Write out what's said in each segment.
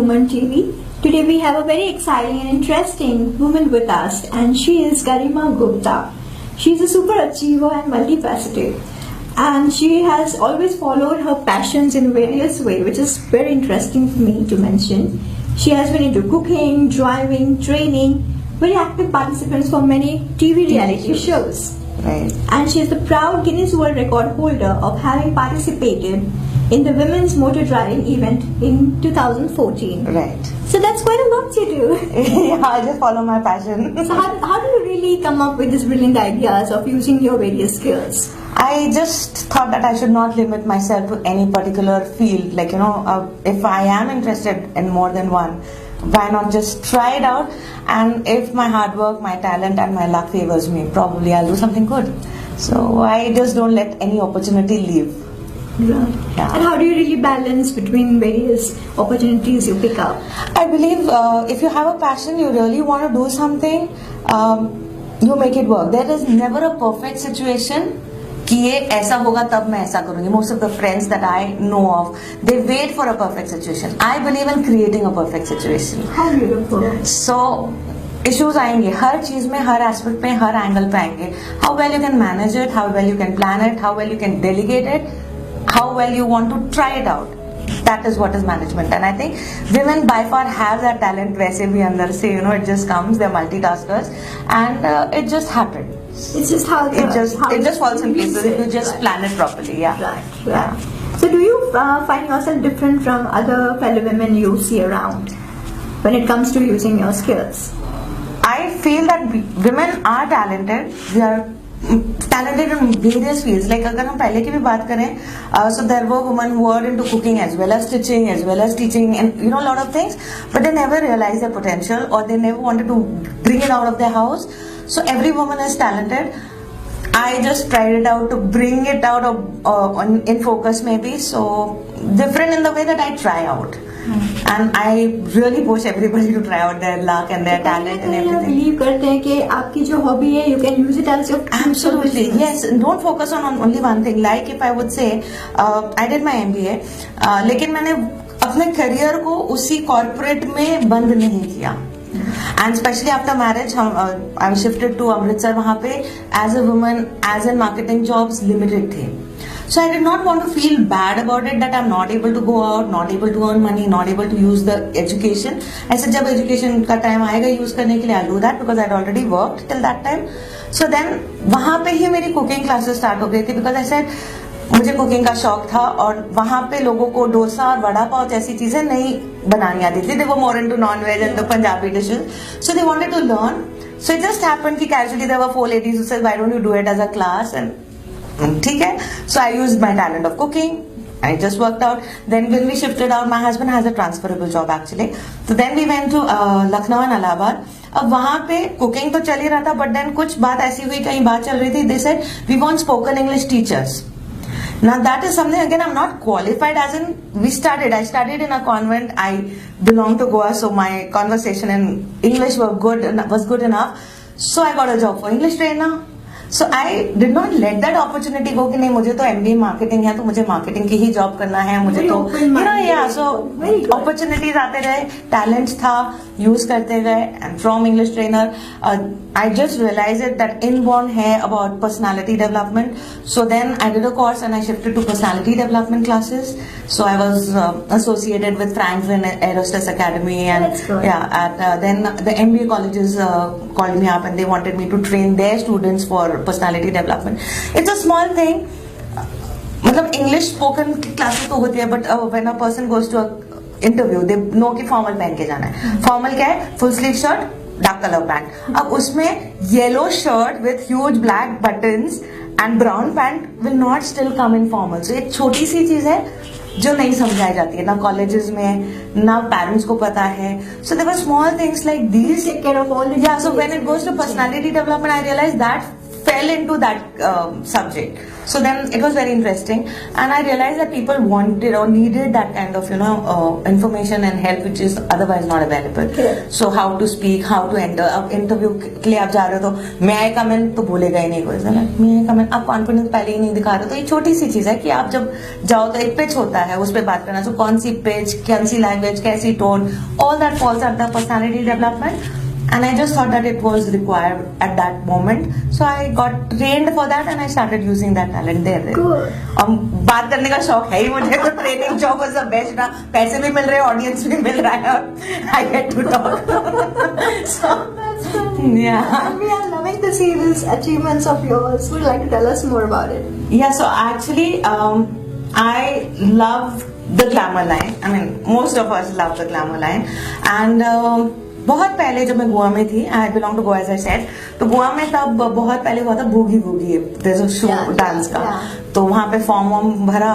Woman TV. Today we have a very exciting and interesting woman with us, and she is Garima Gupta. She is a super achiever and multifaceted, and she has always followed her passions in various ways, which is very interesting for me to mention. She has been into cooking, driving, training, very active participants for many TV reality shows. Right. And she is the proud Guinness World Record holder of having participated in the Women's Motor Driving event in 2014. Right. So that's quite a lot to do. Yeah, I just follow my passion. So how do you really come up with these brilliant ideas of using your various skills? I just thought that I should not limit myself to any particular field. Like, if I am interested in more than one, why not just try it out? And if my hard work, my talent and my luck favors me, probably I'll do something good. So I just don't let any opportunity leave. Right. Yeah. And how do you really balance between various opportunities you pick up? I believe if you have a passion, you really want to do something, you make it work. There is never a perfect situation कि ये ऐसा होगा तब मैं ऐसा करूंगी. Most of the friends that I know of, they wait for a perfect situation. I believe in creating a perfect situation. How beautiful. So issues आएंगे हर चीज में, हर एस्पेक्ट में, हर एंगल पे आएंगे. How well you can manage it, how well you can plan it, how well you can delegate it, how well you want to try it out. That is what is management. And I think women by far have that talent. वैसे भी अंदर से, it just comes. They're multitaskers, and it just happened. It's just how It just falls in place if you just plan it properly. Yeah. Right. Yeah. So do you find yourself different from other fellow women you see around when it comes to using your skills? I feel that women are talented. We are talented in various fields. Like अगर हम पहले की भी बात करें, so there were women who were into cooking as well as stitching as well as teaching and a lot of things, but they never realized their potential or they never wanted to bring it out of their house. So every woman is talented. I just tried it out to bring it out of in focus maybe. So different in the way that I try out. And I really push everybody to try out their luck and their talent and everything. Believe करते हैं कि आपकी जो hobby है, you can use it as your absolutely yes. Don't focus on only one thing. Like if I would say, I did my MBA, लेकिन मैंने अपने career को उसी corporate में बंद नहीं किया. And especially after marriage, I'm shifted to Amritsar. वहाँ पे as a woman, as in marketing jobs limited थे. So I did not want to feel bad about it that I'm not able to go out, not able to earn money, not able to use the education. I said जब education का time आएगा use करने के लिए I'll do that because I'd already worked till that time. So then वहाँ पे ही मेरी cooking classes start हो गई थी because I said मुझे कुकिंग का शौक था और वहाँ पे लोगों को डोसा और वड़ा पाव जैसी चीजें नहीं बनानी आती थी. They were more into non-veg and the Punjabi dishes. So they wanted to learn. So it just happened कि casually there were 4 ladies who said why don't you do it as a class and ठीक है. So I used my talent of cooking. I just worked out. Then when we shifted out, my husband has a transferable job actually. So then we went to Lucknow and Allahabad. अब वहाँ पे cooking तो चल ही रहा था, but then कुछ बात ऐसी हुई, कहीं बात चल रही थी. They said we want spoken English teachers. Now that is something again I'm not qualified as in I studied in a convent. I belong to Goa, so my conversation in English was good enough. So I got a job for English trainer. So I did not let that opportunity go कि नहीं मुझे तो MBA marketing है तो मुझे marketing की ही job करना है, मुझे तो so opportunities आते रहे, talent था, use करते गए. And from English trainer I just realized it that inborn है about personality development. So then I did a course and I shifted to personality development classes. So I was associated with Franklin Aerospace Academy and then the MBA colleges called me up and they wanted me to train their students for personality development. It's a small thing. मतलब English spoken classes तो होती है, but when a person goes to a interview, they know कि formal पहन के जाना है. Formal क्या है? Full sleeve shirt, dark color pant. अब उसमें yellow shirt with huge black buttons and brown pant will not still come in formal. So एक छोटी सी चीज है जो नहीं समझाई जाती है ना कॉलेजेस में, ना पेरेंट्स को पता है. So there were small things like these. Take care of all the So when it goes to personality development, I realized that fell into that subject. So then it was very interesting, and I realized that people wanted or needed that kind of information and help which is otherwise not available. So how to speak, how to enter. अब interview के लिए आप जा रहे हो तो मैं आई comment तो बोलेगा ही नहीं कोई, मैं आई कमेंट, आप कॉन्फिडेंस पहले ही नहीं दिखा रहे हो। तो ये छोटी सी चीज है कि आप जब जाओ तो एक पिच होता है, उस पर बात करना, तो कौन सी पिच, कौन सी लैंग्वेज, कैसी tone, all that falls at the personality development. And I just thought that it was required at that moment, so I got trained for that and I started using that talent there. Cool. और बात करने का शौक है ही मुझे, तो training job was the best ना, पैसे भी मिल रहे हैं, ऑडियंस भी मिल रहा है, और I get to talk. So That's fun. yeah. And we are loving to see these achievements of yours. Would you like to tell us more about it? Yeah, so actually, I love the glamour line. I mean, most of us love the glamour line. And बहुत पहले जब मैं गोवा में थी, I belong to Goa as I said, तो गोवा में तब बहुत पहले हुआ था Boogie Woogie, there is a show dance का, तो वहाँ पे फॉर्म वॉर्म भरा,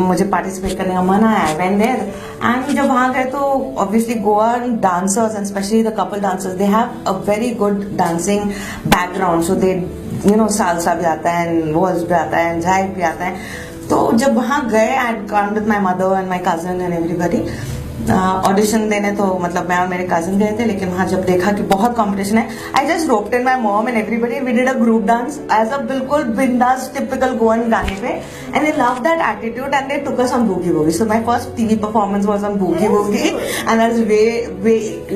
मुझे पार्टिसिपेट करने का मन आया, आई वेंट देयर, एंड जब वहाँ गए तो obviously Goa dancers and specially the couple dancers, they have a very good dancing background, so they salsa भी आता है, वॉल्स भी आता है, झाइक भी आता है. तो जब वहाँ गए, I had gone with my mother and my cousin and everybody audition देने, तो मतलब मैं और मेरे कजिन गए थे, लेकिन वहां जब देखा कि बहुत कंपटीशन है, I just roped in my mom and everybody, we did a group dance as a बिल्कुल बिंदास टिपिकल गोवन गाने पे, and they love that attitude and they took us on Boogie Woogie. So my first TV performance was on Boogie Woogie, and that's way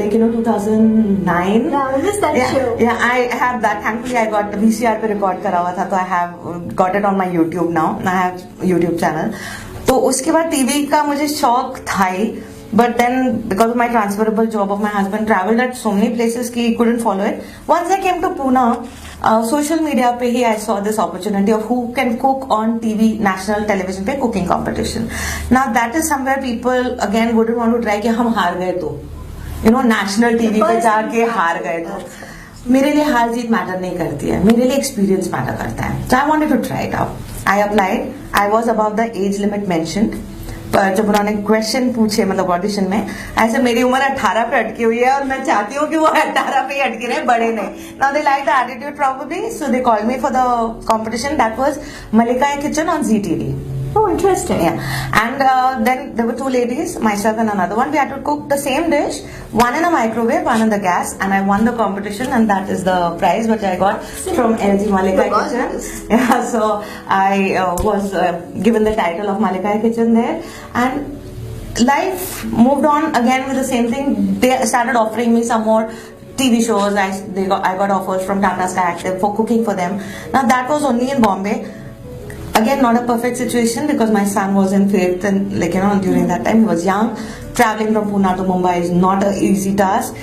like 2009. Yeah, I missed that show. Yeah, I have that. Thankfully, I got VCR पे record करा हुआ था, तो I have got it on my YouTube now. I have YouTube channel. तो उसके बाद TV का मुझे शौक था ही. But then, because of my transferable job of my husband, traveled at so many places कि couldn't follow it. Once I came to Pune, social media पे ही I saw this opportunity of who can cook on TV, national television पे cooking competition. Now that is somewhere people again wouldn't want to try कि हम हार गए तो, national TV पे जाके हार गए तो. मेरे लिए हार जीत मैटर नहीं करती है, मेरे लिए एक्सपीरियंस मैटर करता है. So I wanted to try it out. I applied. I was above the age limit mentioned. पर जब उन्होंने क्वेश्चन पूछे मतलब ऑडिशन में, ऐसे मेरी उम्र 18 पे अटकी हुई है और मैं चाहती हूँ कि वो 18 पे ही अटके रहे, बड़े नहीं. Now they like the attitude probably, so they called me for the competition. That was Mallika kitchen on ZTV. Oh, interesting. Yeah. And then there were two ladies, myself and another one. We had to cook the same dish, one in a microwave, one on the gas, and I won the competition, and that is the prize which I got from LG Malika Kitchen. Yeah, so I was given the title of Malika Kitchen there, and life moved on again with the same thing. They started offering me some more TV shows. I got offers from Tata Sky Active for cooking for them. Now that was only in Bombay. Again, not a perfect situation because my son was in fifth, and during that time he was young. Traveling from Pune to Mumbai is not an easy task.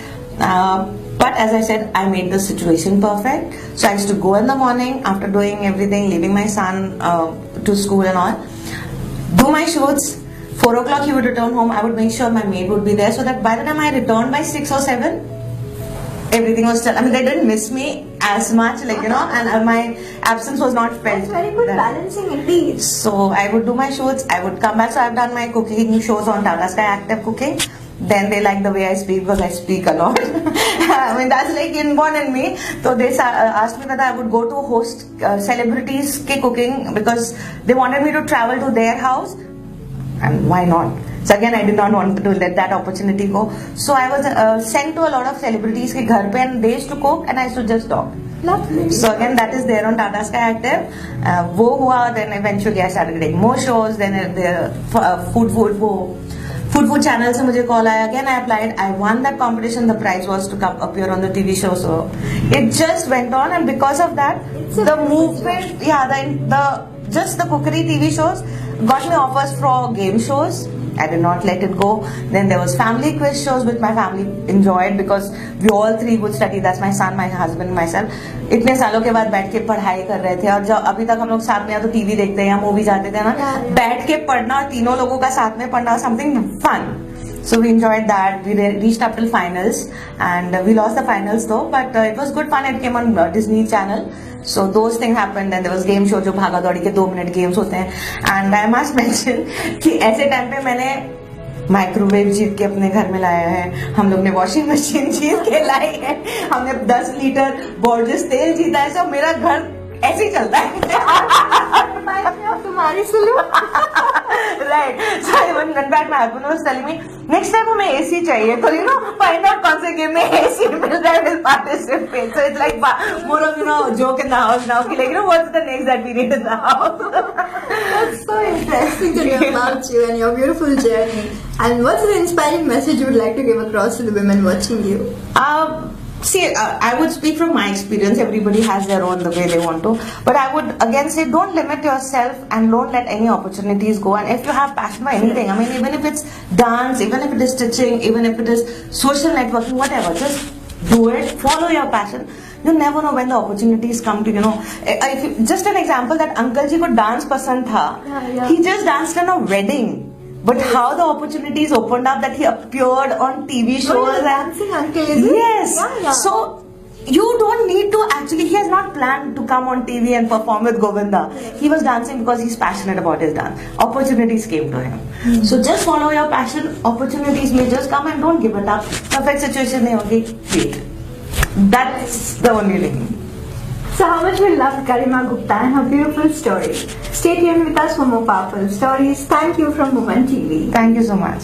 But as I said, I made the situation perfect. So I used to go in the morning after doing everything, leaving my son to school and all, do my shoots. 4 o'clock he would return home. I would make sure my maid would be there so that by the time I returned by 6 or 7, everything was still. I mean, they didn't miss me as much, and my absence was not felt. That's very good balancing indeed. So I would do my shoots. I would come back. So I've done my cooking shows on Tata Sky Active Cooking. Then they like the way I speak because I speak a lot. I mean, that's like inborn in me. So they asked me whether I would go to host celebrities ke cooking because they wanted me to travel to their house, and why not? So again, I did not want to let that opportunity go. So I was sent to a lot of celebrities ke ghar pe, and they used to cook, and I used to just talk. Lovely. So again, that is there on Tata Sky Active. वो हुआ, then eventually I started getting more shows. Then food channel से मुझे call आया. Again, I applied. I won that competition. The prize was to come appear on the TV show. So it just went on, and because of that, the movement, just the cookery TV shows got me offers for game shows. I did not let it go. Then there was family quiz shows which my family enjoyed because we all three would study. That's my son, my husband, myself. इतने सालों के बाद बैठ के पढ़ाई कर रहे थे, और जब अभी तक हम लोग साथ में या तो टीवी देखते हैं या मूवी जाते थे ना, बैठ के पढ़ना और तीनों लोगों का साथ में पढ़ना, something fun. So we enjoyed that. We reached up till finals, and we lost the finals though, but it was good fun. It came on Disney Channel. So those things happened. Then there was game show जो भागा दौड़ी के 2 minute games होते हैं. And I must mention कि ऐसे time पे मैंने माइक्रोवेव जीत के अपने घर में लाया है, हम लोग ने वॉशिंग मशीन जीत के लाई है, हमने 10 लीटर बोर्जेस तेल जीता है। सब मेरा घर ऐसे ही चलता है। तुम्हारी सुनो। Right. So when went back, my husband was telling me next time हमें AC चाहिए, तो you know find out कौन से game में AC मिल रहा है, will participate. So it's like more of joke in the house now. कि like what's the next that we need in the house. That's so interesting to hear about you and your beautiful journey. And what's the inspiring message you would like to give across to the women watching you? See, I would speak from my experience. Everybody has their own the way they want to. But I would again say, don't limit yourself and don't let any opportunities go. And if you have passion for anything, I mean, even if it's dance, even if it is stitching, even if it is social networking, whatever, just do it. Follow your passion. You never know when the opportunities come to, just an example, that Uncle Ji ko dance pasand tha. Yeah. He just danced in a wedding. But how the opportunities opened up, that he appeared on TV shows. Oh, dancing uncle, is it? Yes. Yeah. So you don't need to actually, he has not planned to come on TV and perform with Govinda. Yes. He was dancing because he's passionate about his dance. Opportunities came to him. So just follow your passion. Opportunities may just come and don't give it up. Perfect situation nahi hogi, wait. That's the only thing. So how much we love Garima Gupta and her beautiful story. Stay tuned with us for more powerful stories. Thank you from Woman TV. Thank you so much.